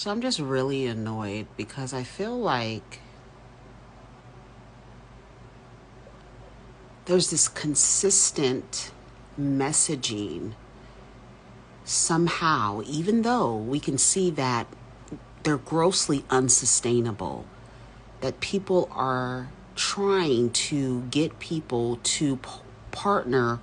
So I'm just really annoyed because I feel like there's this consistent messaging somehow, even though we can see that they're grossly unsustainable, that people are trying to get people to partner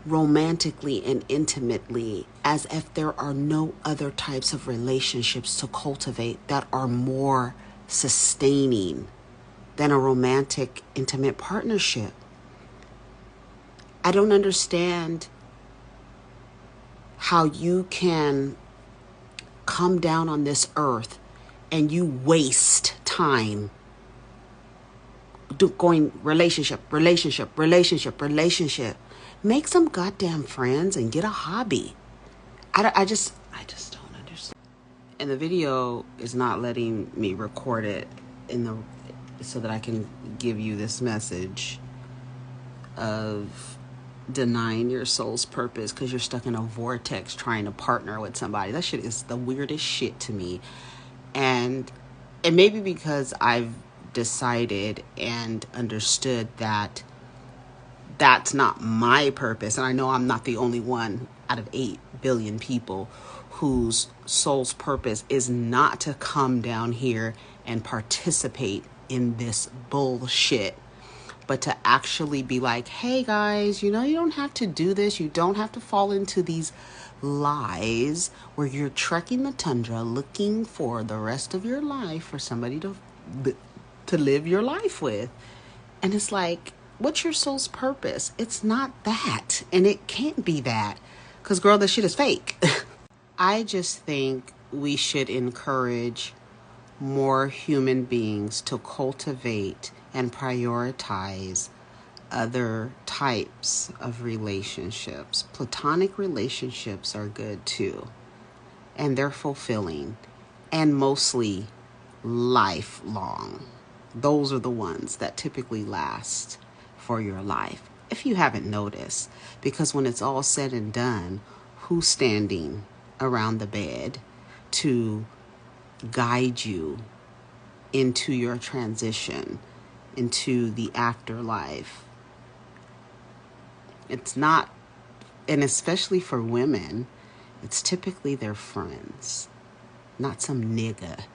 romantically and intimately as if there are no other types of relationships to cultivate that are more sustaining than a romantic, intimate partnership. I don't understand how you can come down on this earth and you waste time going relationship. Make some goddamn friends and get a hobby. I just don't understand. And the video is not letting me record it so that I can give you this message of denying your soul's purpose because you're stuck in a vortex trying to partner with somebody. That shit is the weirdest shit to me. And it may be because I've decided and understood that that's not my purpose. And I know I'm not the only one out of 8 billion people whose soul's purpose is not to come down here and participate in this bullshit, but to actually be like, hey guys, you don't have to do this. You don't have to fall into these lies where you're trekking the tundra looking for the rest of your life for somebody to live your life with. And it's like, what's your soul's purpose? It's not that. And it can't be that. Because, girl, this shit is fake. I just think we should encourage more human beings to cultivate and prioritize other types of relationships. Platonic relationships are good too. And they're fulfilling. And mostly lifelong. Those are the ones that typically last for your life, if you haven't noticed. Because when it's all said and done, who's standing around the bed to guide you into your transition, into the afterlife? It's not, and especially for women, it's typically their friends, not some nigga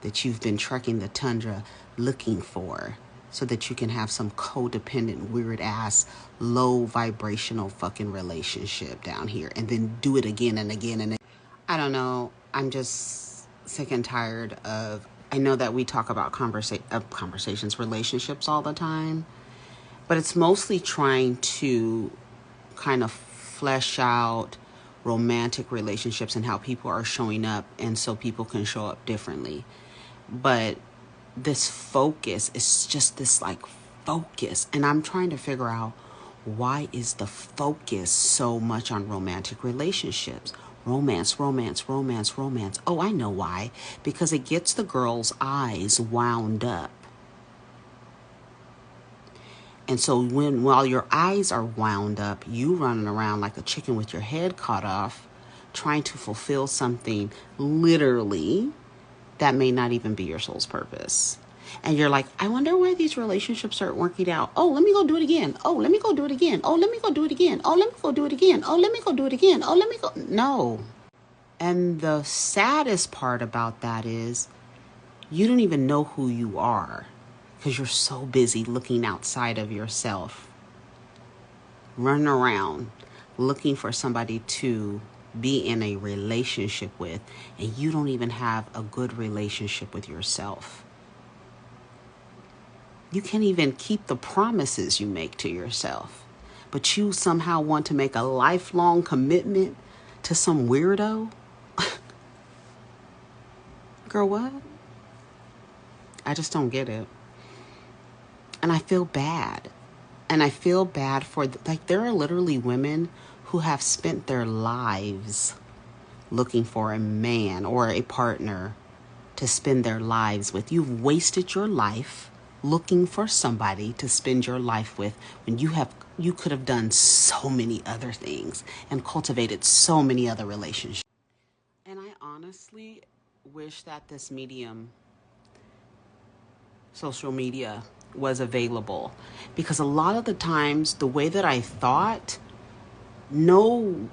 that you've been trekking the tundra looking for so that you can have some codependent, weird ass, low vibrational fucking relationship down here and then do it again and again and again. I don't know. I'm just sick and tired of, I know that we talk about conversations, relationships all the time, but it's mostly trying to kind of flesh out romantic relationships and how people are showing up, and so people can show up differently. But this focus is just this focus, and I'm trying to figure out, why is the focus so much on romantic relationships? Romance. Oh, I know why. Because it gets the girl's eyes wound up. And so while your eyes are wound up, you running around like a chicken with your head cut off, trying to fulfill something literally that may not even be your soul's purpose. And you're like, I wonder why these relationships aren't working out. Oh, let me go do it again. Oh, let me go do it again. Oh, let me go do it again. Oh, let me go do it again. Oh, let me go do it again. Oh, let me go. No. And the saddest part about that is you don't even know who you are because you're so busy looking outside of yourself, running around looking for somebody to be in a relationship with, and you don't even have a good relationship with yourself. You can't even keep the promises you make to yourself, but you somehow want to make a lifelong commitment to some weirdo. Girl, what? I just don't get it. And I feel bad. And I feel bad for, there are literally women who have spent their lives looking for a man or a partner to spend their lives with. You've wasted your life looking for somebody to spend your life with when you could have done so many other things and cultivated so many other relationships. And I honestly wish that this medium, social media, was available, because a lot of the times the way that I thought, no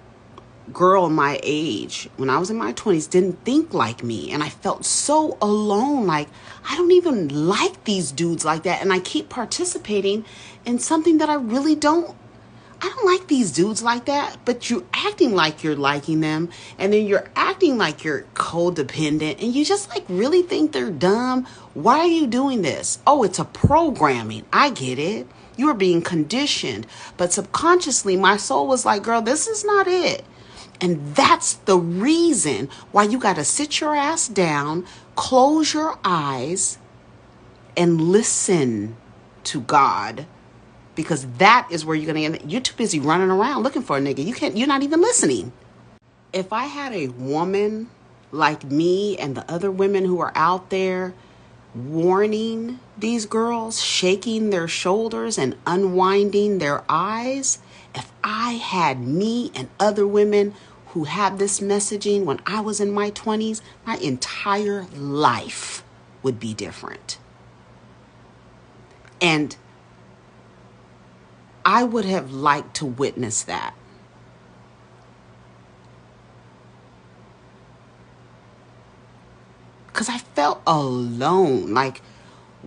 girl my age when I was in my 20s didn't think like me, and I felt so alone. Like, I don't even like these dudes like that, and I keep participating in something that I don't like these dudes like that, but you're acting like you're liking them, and then you're acting like you're codependent, and you just like really think they're dumb. Why are you doing this? Oh, it's a programming. I get it. You are being conditioned. But subconsciously, my soul was like, girl, this is not it. And that's the reason why you got to sit your ass down, close your eyes, and listen to God. Because that is where you're going to end. You're too busy running around looking for a nigga. You're not even listening. If I had a woman like me and the other women who are out there warning these girls, shaking their shoulders and unwinding their eyes, if I had me and other women who had this messaging when I was in my 20s, my entire life would be different. And I would have liked to witness that. Because I felt alone. Like,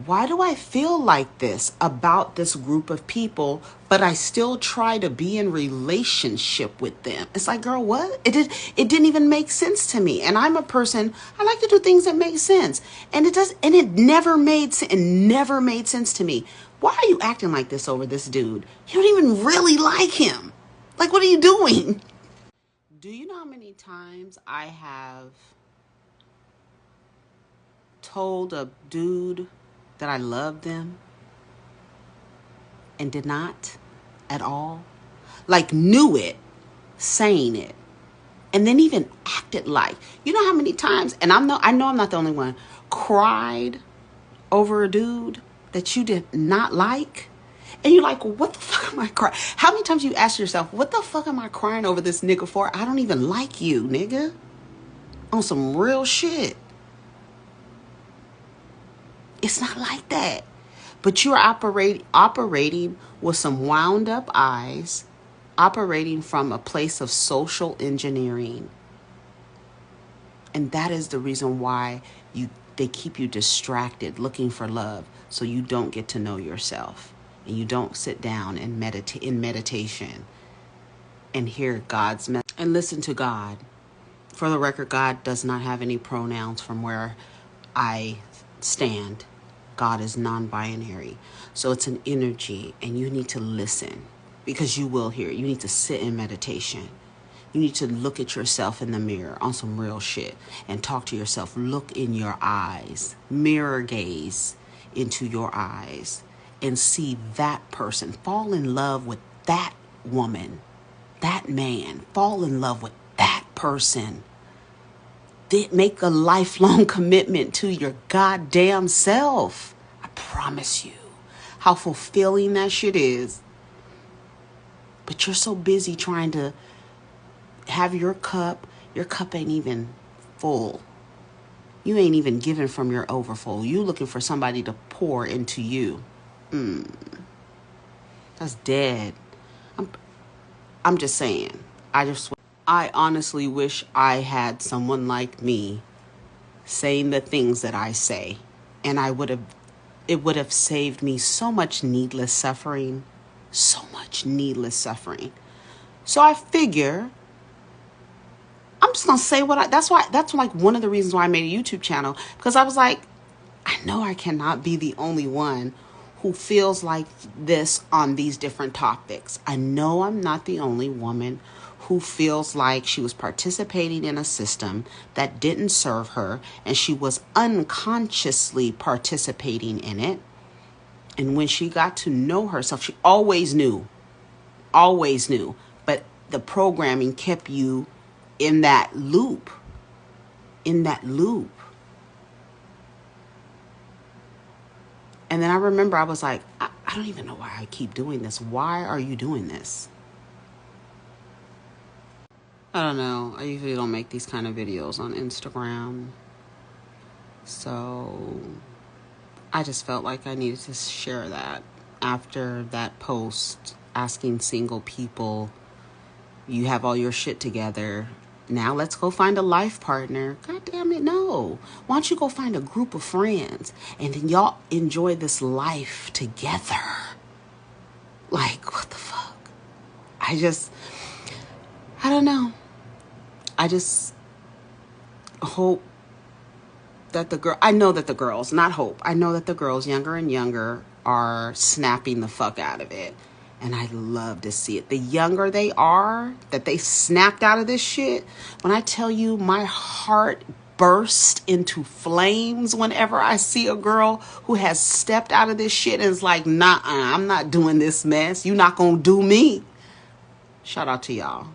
why do I feel like this about this group of people, but I still try to be in relationship with them? It's like, girl, what? It didn't even make sense to me. And I'm a person, I like to do things that make sense. And it never made sense to me. Why are you acting like this over this dude? You don't even really like him. Like, what are you doing? Do you know how many times I have told a dude that I loved them and did not at all? Like, knew it, saying it, and then even acted like. You know how many times, and I know I'm not the only one, cried over a dude that you did not like? And you're like, what the fuck am I crying? How many times you ask yourself, what the fuck am I crying over this nigga for? I don't even like you, nigga. On some real shit. It's not like that. But you're operating with some wound up eyes, operating from a place of social engineering. And that is the reason why they keep you distracted looking for love, so you don't get to know yourself, and you don't sit down and meditation and hear God's message and listen to God. For the record, God does not have any pronouns from where I stand. God is non-binary. So it's an energy, and you need to listen, because you will hear it. You need to sit in meditation. You need to look at yourself in the mirror on some real shit and talk to yourself. Look in your eyes, mirror gaze into your eyes, and see that person. Fall in love with that woman, that man. Fall in love with that person. Make a lifelong commitment to your goddamn self. I promise you how fulfilling that shit is. But you're so busy trying to have your cup ain't even full. You ain't even giving from your overflow. You looking for somebody to pour into you. That's dead. I'm just saying. I honestly wish I had someone like me saying the things that I say, and it would have saved me so much needless suffering. So much needless suffering. So I figure I'm just going to say that's like one of the reasons why I made a YouTube channel, because I was like, I know I cannot be the only one who feels like this on these different topics. I know I'm not the only woman who feels like she was participating in a system that didn't serve her, and she was unconsciously participating in it. And when she got to know herself, she always knew, but the programming kept you in that loop. And then I remember I was like, I don't even know why I keep doing this. Why are you doing this? I don't know. I usually don't make these kind of videos on Instagram. So I just felt like I needed to share that after that post asking single people, you have all your shit together, now let's go find a life partner. God damn it, no. Why don't you go find a group of friends and then y'all enjoy this life together? Like, what the fuck? I don't know. I just hope that I know that the girls, not hope, I know that the girls, younger and younger, are snapping the fuck out of it. And I love to see it. The younger they are, that they snapped out of this shit, when I tell you my heart bursts into flames whenever I see a girl who has stepped out of this shit and is like, nah, I'm not doing this mess. You're not gonna do me. Shout out to y'all.